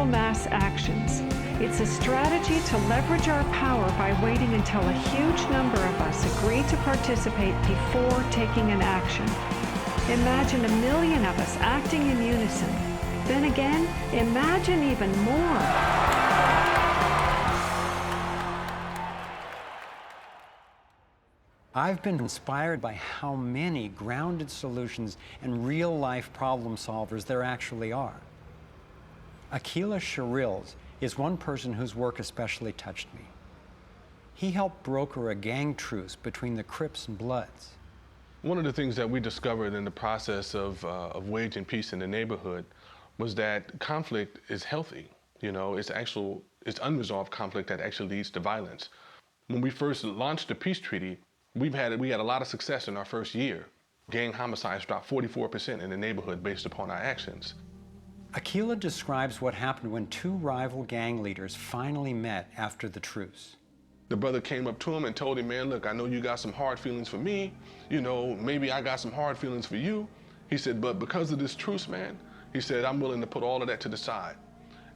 critical mass actions. It's a strategy to leverage our power by waiting until a huge number of us agree to participate before taking an action. Imagine 1 million of us acting in unison. Then again, imagine even more. I've been inspired by how many grounded solutions and real-life problem solvers there actually are. Akila Sherrills is one person whose work especially touched me. He helped broker a gang truce between the Crips and Bloods. One of the things that we discovered in the process of waging peace in the neighborhood was that conflict is healthy. You know, it's unresolved conflict that actually leads to violence. When we first launched the peace treaty, we had a lot of success in our first year. Gang homicides dropped 44% in the neighborhood based upon our actions. Akila describes what happened when two rival gang leaders finally met after the truce. The brother came up to him and told him, man, look, I know you got some hard feelings for me. You know, maybe I got some hard feelings for you. He said, but because of this truce, man, he said, I'm willing to put all of that to the side.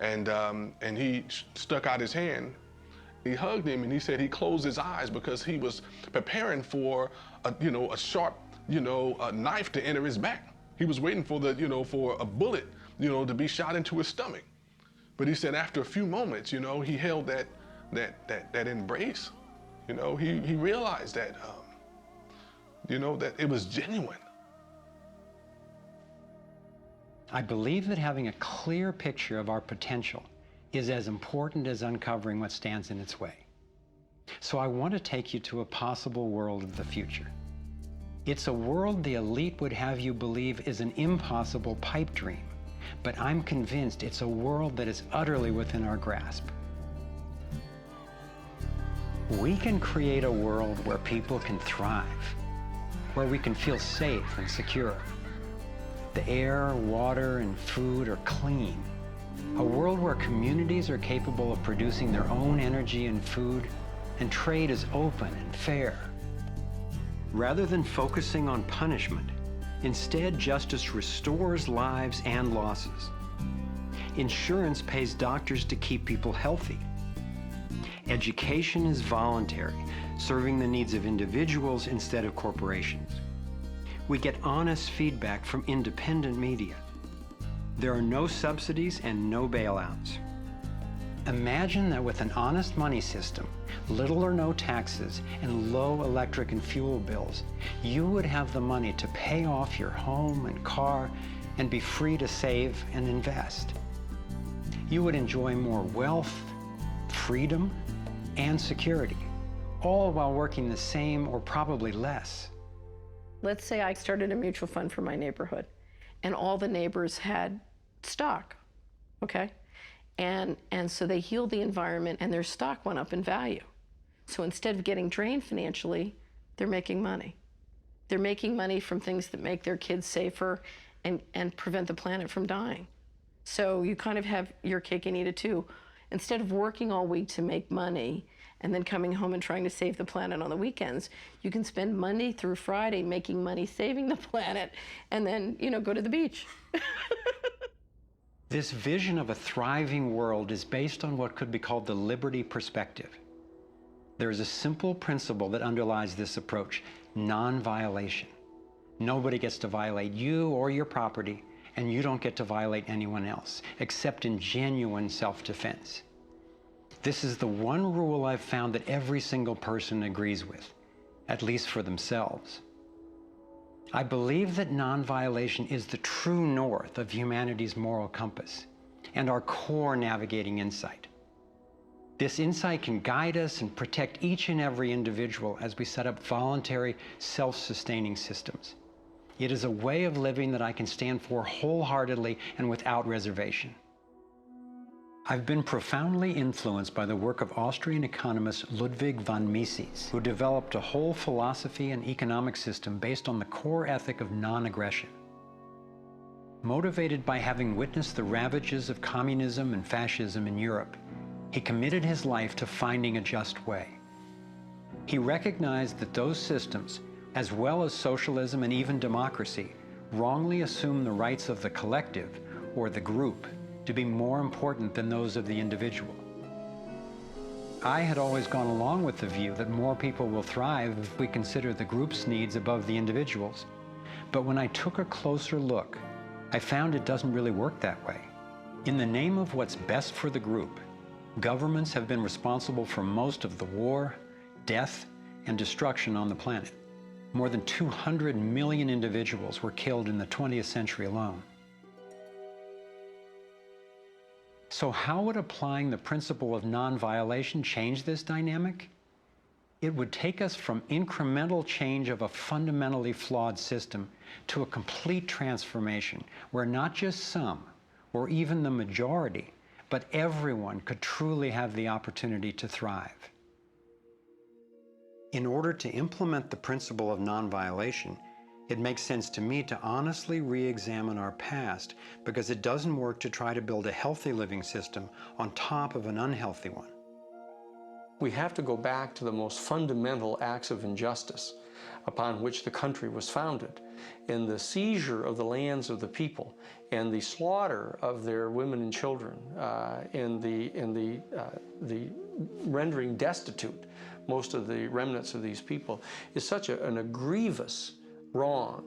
And he stuck out his hand. He hugged him and he said he closed his eyes because he was preparing for a sharp, a knife to enter his back. He was waiting for for a bullet, to be shot into his stomach. But he said after a few moments, he held that embrace. He realized that, that it was genuine. I believe that having a clear picture of our potential is as important as uncovering what stands in its way. So I want to take you to a possible world of the future. It's a world the elite would have you believe is an impossible pipe dream, but I'm convinced it's a world that is utterly within our grasp. We can create a world where people can thrive, where we can feel safe and secure. The air, water, and food are clean. A world where communities are capable of producing their own energy and food, and trade is open and fair. Rather than focusing on punishment, instead justice restores lives and losses. Insurance pays doctors to keep people healthy. Education is voluntary, serving the needs of individuals instead of corporations. We get honest feedback from independent media. There are no subsidies and no bailouts. Imagine that with an honest money system, little or no taxes, and low electric and fuel bills, you would have the money to pay off your home and car and be free to save and invest. You would enjoy more wealth, freedom, and security, all while working the same or probably less. Let's say I started a mutual fund for my neighborhood, and all the neighbors had stock, okay? And so they healed the environment and their stock went up in value. So instead of getting drained financially, they're making money. They're making money from things that make their kids safer and prevent the planet from dying. So you kind of have your cake and eat it too. Instead of working all week to make money and then coming home and trying to save the planet on the weekends, you can spend Monday through Friday making money saving the planet and then, go to the beach. This vision of a thriving world is based on what could be called the liberty perspective. There is a simple principle that underlies this approach: non-violation. Nobody gets to violate you or your property, and you don't get to violate anyone else, except in genuine self-defense. This is the one rule I've found that every single person agrees with, at least for themselves. I believe that non-violation is the true north of humanity's moral compass and our core navigating insight. This insight can guide us and protect each and every individual as we set up voluntary, self-sustaining systems. It is a way of living that I can stand for wholeheartedly and without reservation. I've been profoundly influenced by the work of Austrian economist Ludwig von Mises, who developed a whole philosophy and economic system based on the core ethic of non-aggression. Motivated by having witnessed the ravages of communism and fascism in Europe, he committed his life to finding a just way. He recognized that those systems, as well as socialism and even democracy, wrongly assume the rights of the collective, or the group, to be more important than those of the individual. I had always gone along with the view that more people will thrive if we consider the group's needs above the individual's. But when I took a closer look, I found it doesn't really work that way. In the name of what's best for the group, governments have been responsible for most of the war, death, and destruction on the planet. More than 200 million individuals were killed in the 20th century alone. So how would applying the principle of non-violation change this dynamic? It would take us from incremental change of a fundamentally flawed system to a complete transformation where not just some, or even the majority, but everyone could truly have the opportunity to thrive. In order to implement the principle of non-violation, it makes sense to me to honestly re-examine our past, because it doesn't work to try to build a healthy living system on top of an unhealthy one. We have to go back to the most fundamental acts of injustice upon which the country was founded, in the seizure of the lands of the people and the slaughter of their women and children, in the rendering destitute most of the remnants of these people, is such a grievous wrong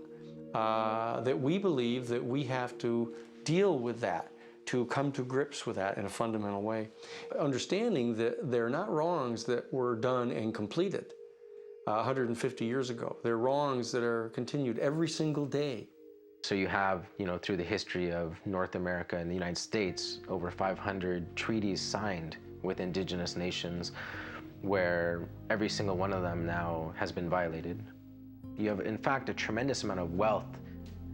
that we believe that we have to deal with that, to come to grips with that in a fundamental way. Understanding that they're not wrongs that were done and completed 150 years ago. They're wrongs that are continued every single day. So you have, through the history of North America and the United States, over 500 treaties signed with indigenous nations where every single one of them now has been violated. You have, in fact, a tremendous amount of wealth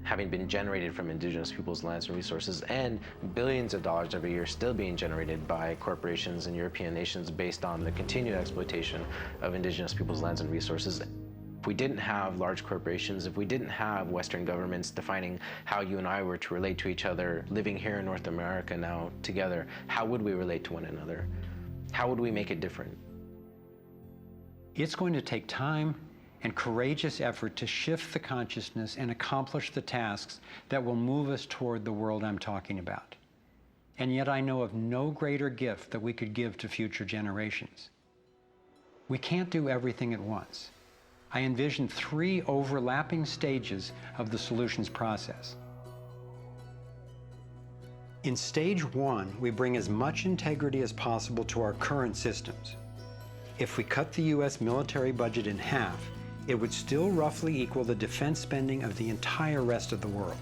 having been generated from indigenous people's lands and resources, and billions of dollars every year still being generated by corporations and European nations based on the continued exploitation of indigenous people's lands and resources. If we didn't have large corporations, if we didn't have Western governments defining how you and I were to relate to each other, living here in North America now together, how would we relate to one another? How would we make it different? It's going to take time and courageous effort to shift the consciousness and accomplish the tasks that will move us toward the world I'm talking about. And yet I know of no greater gift that we could give to future generations. We can't do everything at once. I envision 3 overlapping stages of the solutions process. In stage 1, we bring as much integrity as possible to our current systems. If we cut the US military budget in half, it would still roughly equal the defense spending of the entire rest of the world.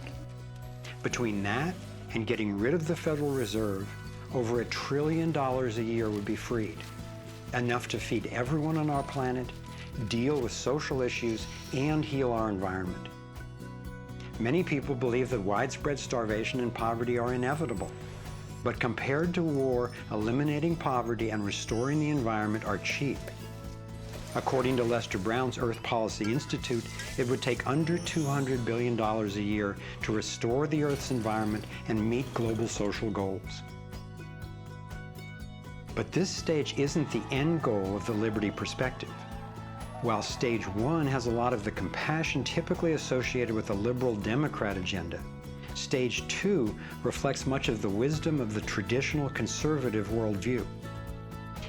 Between that and getting rid of the Federal Reserve, over $1 trillion a year would be freed, enough to feed everyone on our planet, deal with social issues, and heal our environment. Many people believe that widespread starvation and poverty are inevitable, but compared to war, eliminating poverty and restoring the environment are cheap. According to Lester Brown's Earth Policy Institute, it would take under $200 billion a year to restore the Earth's environment and meet global social goals. But this stage isn't the end goal of the liberty perspective. While stage 1 has a lot of the compassion typically associated with a liberal Democrat agenda, stage 2 reflects much of the wisdom of the traditional conservative worldview.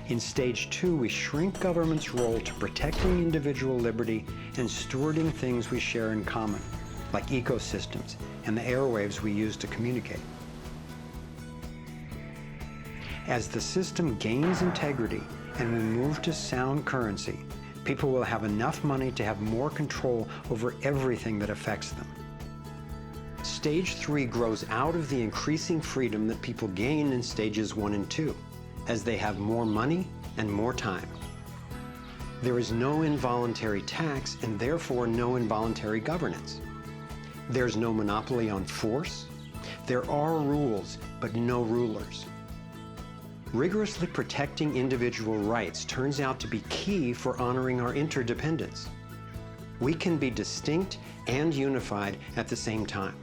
In stage 2, we shrink government's role to protecting individual liberty and stewarding things we share in common, like ecosystems and the airwaves we use to communicate. As the system gains integrity and we move to sound currency, people will have enough money to have more control over everything that affects them. Stage 3 grows out of the increasing freedom that people gain in stages 1 and 2, as they have more money and more time. There is no involuntary tax and therefore no involuntary governance. There's no monopoly on force. There are rules, but no rulers. Rigorously protecting individual rights turns out to be key for honoring our interdependence. We can be distinct and unified at the same time.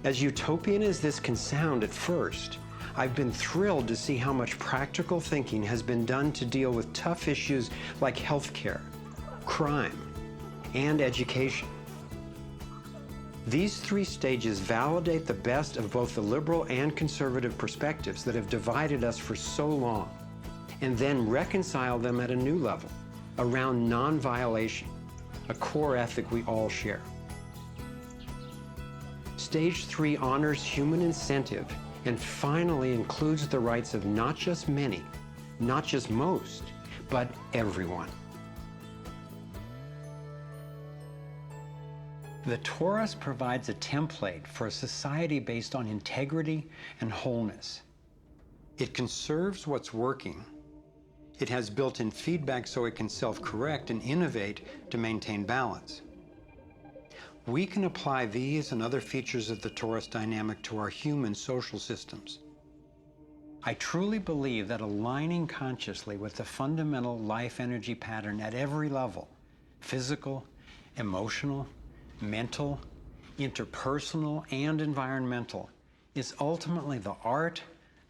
As utopian as this can sound at first, I've been thrilled to see how much practical thinking has been done to deal with tough issues like healthcare, crime, and education. These three stages validate the best of both the liberal and conservative perspectives that have divided us for so long, and then reconcile them at a new level, around non-violation, a core ethic we all share. Stage 3 honors human incentive and finally includes the rights of not just many, not just most, but everyone. The torus provides a template for a society based on integrity and wholeness. It conserves what's working. It has built-in feedback so it can self-correct and innovate to maintain balance. We can apply these and other features of the torus dynamic to our human social systems. I truly believe that aligning consciously with the fundamental life energy pattern at every level, physical, emotional, mental, interpersonal, and environmental, is ultimately the art,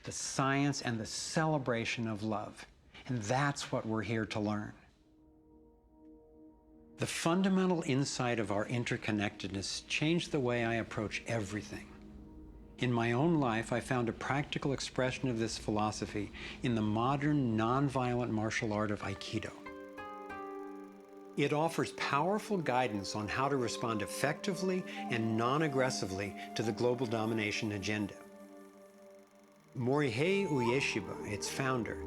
the science, and the celebration of love. And that's what we're here to learn. The fundamental insight of our interconnectedness changed the way I approach everything. In my own life, I found a practical expression of this philosophy in the modern, nonviolent martial art of Aikido. It offers powerful guidance on how to respond effectively and non-aggressively to the global domination agenda. Morihei Ueshiba, its founder,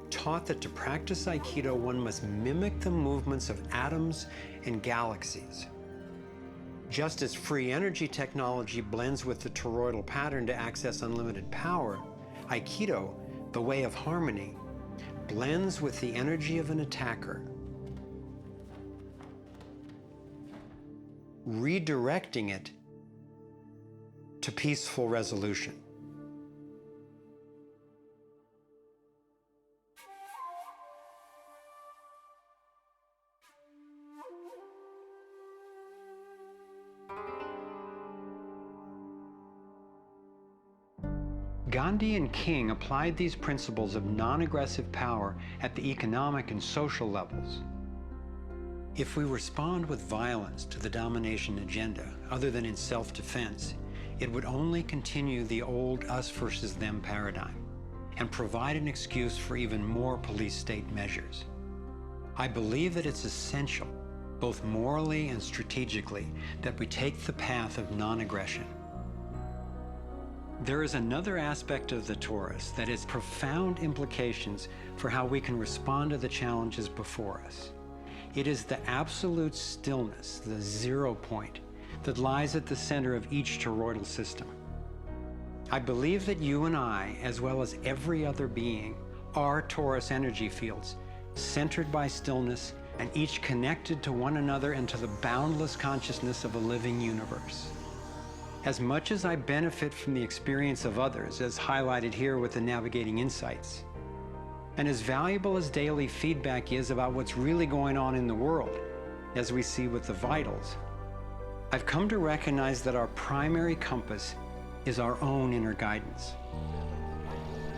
taught that to practice Aikido, one must mimic the movements of atoms and galaxies. Just as free energy technology blends with the toroidal pattern to access unlimited power, Aikido, the way of harmony, blends with the energy of an attacker, redirecting it to peaceful resolution. Gandhi and King applied these principles of non-aggressive power at the economic and social levels. If we respond with violence to the domination agenda, other than in self-defense, it would only continue the old us versus them paradigm and provide an excuse for even more police state measures. I believe that it's essential, both morally and strategically, that we take the path of non-aggression. There is another aspect of the torus that has profound implications for how we can respond to the challenges before us. It is the absolute stillness, the 0 point, that lies at the center of each toroidal system. I believe that you and I, as well as every other being, are torus energy fields, centered by stillness and each connected to one another and to the boundless consciousness of a living universe. As much as I benefit from the experience of others, as highlighted here with the Navigating Insights, and as valuable as daily feedback is about what's really going on in the world, as we see with the vitals, I've come to recognize that our primary compass is our own inner guidance.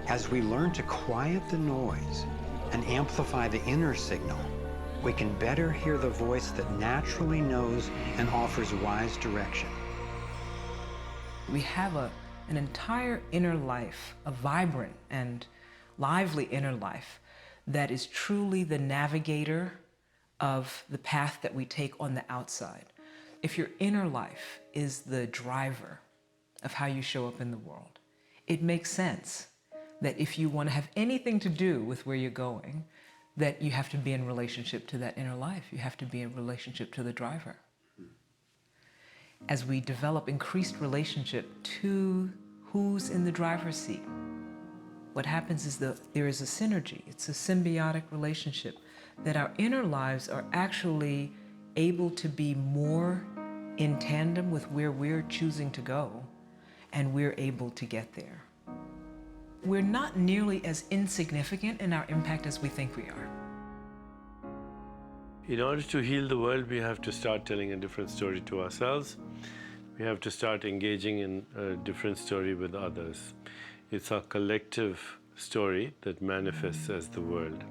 As we learn to quiet the noise and amplify the inner signal, we can better hear the voice that naturally knows and offers wise direction. We have an entire inner life, a vibrant and lively inner life that is truly the navigator of the path that we take on the outside. If your inner life is the driver of how you show up in the world, it makes sense that if you want to have anything to do with where you're going, that you have to be in relationship to that inner life. You have to be in relationship to the driver. As we develop increased relationship to who's in the driver's seat, what happens is there is a synergy. It's a symbiotic relationship that our inner lives are actually able to be more in tandem with where we're choosing to go, and we're able to get there. We're not nearly as insignificant in our impact as we think we are. In order to heal the world, we have to start telling a different story to ourselves. We have to start engaging in a different story with others. It's our collective story that manifests as the world.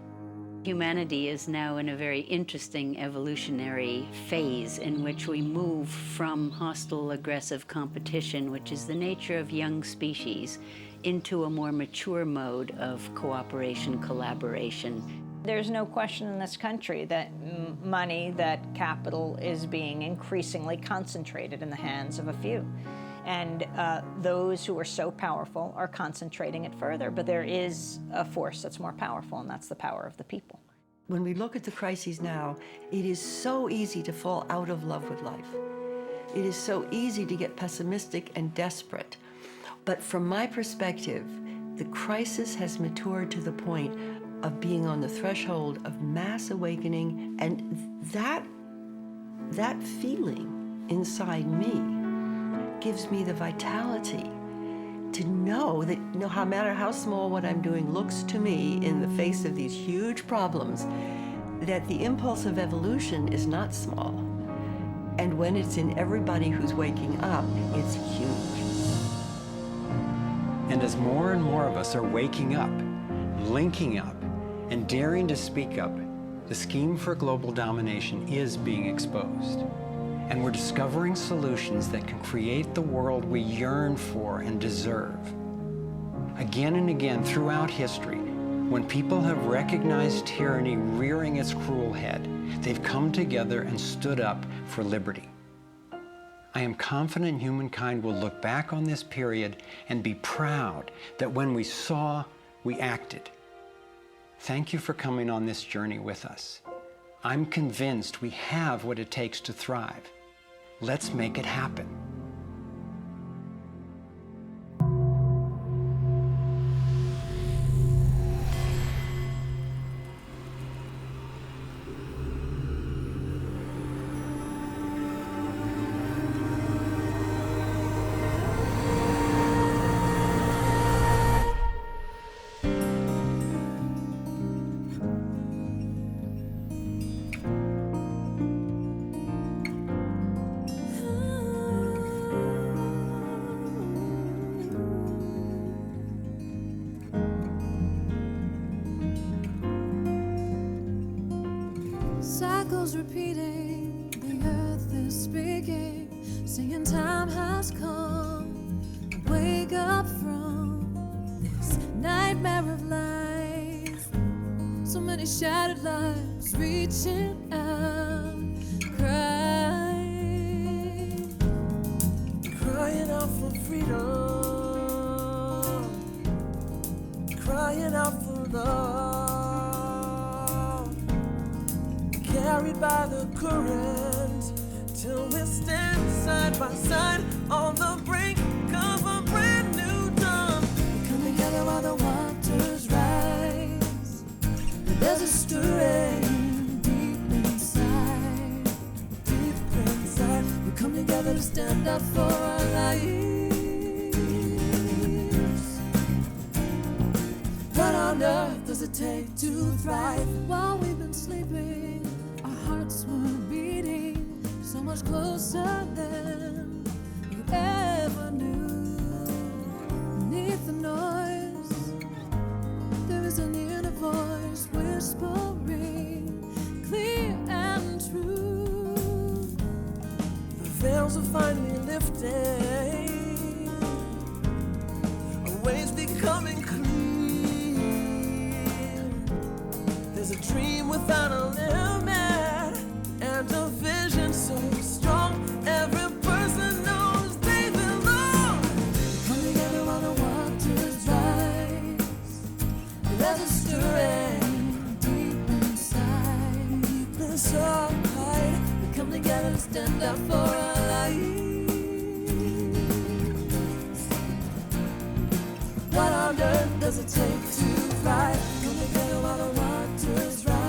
Humanity is now in a very interesting evolutionary phase in which we move from hostile, aggressive competition, which is the nature of young species, into a more mature mode of cooperation, collaboration. There's no question in this country that money, that capital is being increasingly concentrated in the hands of a few. And those who are so powerful are concentrating it further. But there is a force that's more powerful, and that's the power of the people. When we look at the crises now, it is so easy to fall out of love with life. It is so easy to get pessimistic and desperate. But from my perspective, the crisis has matured to the point of being on the threshold of mass awakening, and that feeling inside me gives me the vitality to know that no matter how small what I'm doing looks to me in the face of these huge problems, that the impulse of evolution is not small. And when it's in everybody who's waking up, it's huge. And as more and more of us are waking up, linking up, and daring to speak up, the scheme for global domination is being exposed. And we're discovering solutions that can create the world we yearn for and deserve. Again and again throughout history, when people have recognized tyranny rearing its cruel head, they've come together and stood up for liberty. I am confident humankind will look back on this period and be proud that when we saw, we acted. Thank you for coming on this journey with us. I'm convinced we have what it takes to thrive. Let's make it happen. Cycles repeating, the earth is speaking, saying time has come. Wake up from this nightmare of life. So many shattered lives reaching out, crying out for freedom, crying out for love. Carried by the current, till we stand side by side on the brink of a brand new dawn. We come together while the waters rise. There's a stirring deep inside, deep inside. We come together to stand up for our lives. What on earth does it take to thrive? While we've been sleeping, hearts were beating so much closer than we ever knew. Beneath the noise, there is an inner voice whispering, clear and true. The veils are finally lifting, our ways becoming clear. There's a dream without a limit, and a vision so strong, every person knows they belong. Come together while the waters rise. There's a stirring deep inside, deep inside. We come together to stand up for our lives. What on earth does it take to thrive? Come together while the waters rise.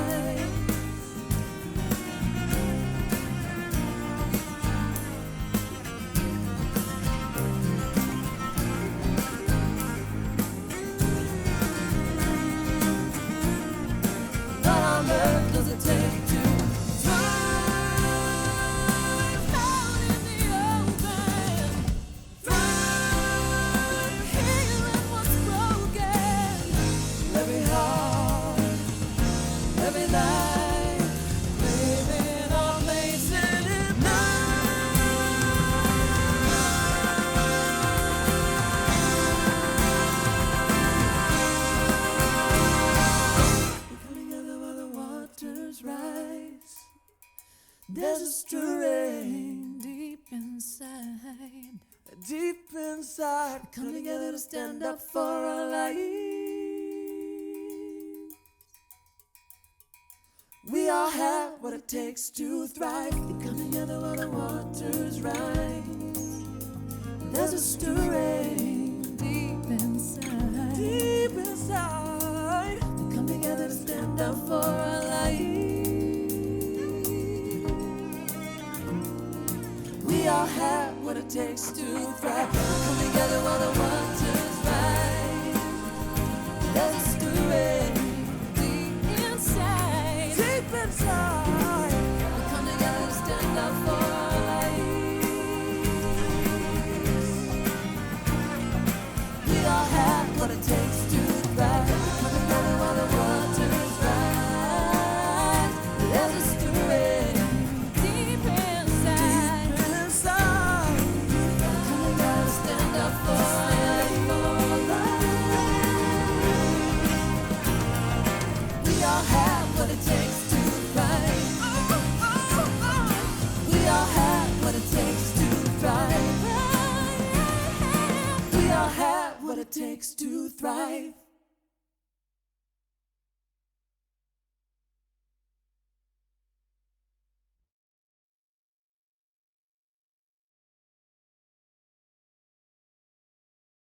Does it take to thrive out in the open? Thrive healing what's broken. Every heart deep inside, come together to stand up for our lives. We all have what it takes to thrive. We come together while the waters rise. There's a stirring deep inside. Deep inside. We come together to stand up for our lives. We all have what it takes to thrive. We come together while the waters rise. There's a stirring deep inside. Deep inside. We come together to stand up for our lives. We all have what it takes to thrive. We come together while the waters rise. There's a stirring deep inside. Deep inside. We come together to stand up for our lives. We all have what it takes to thrive. We all have what it takes to thrive. We all have what it takes to thrive.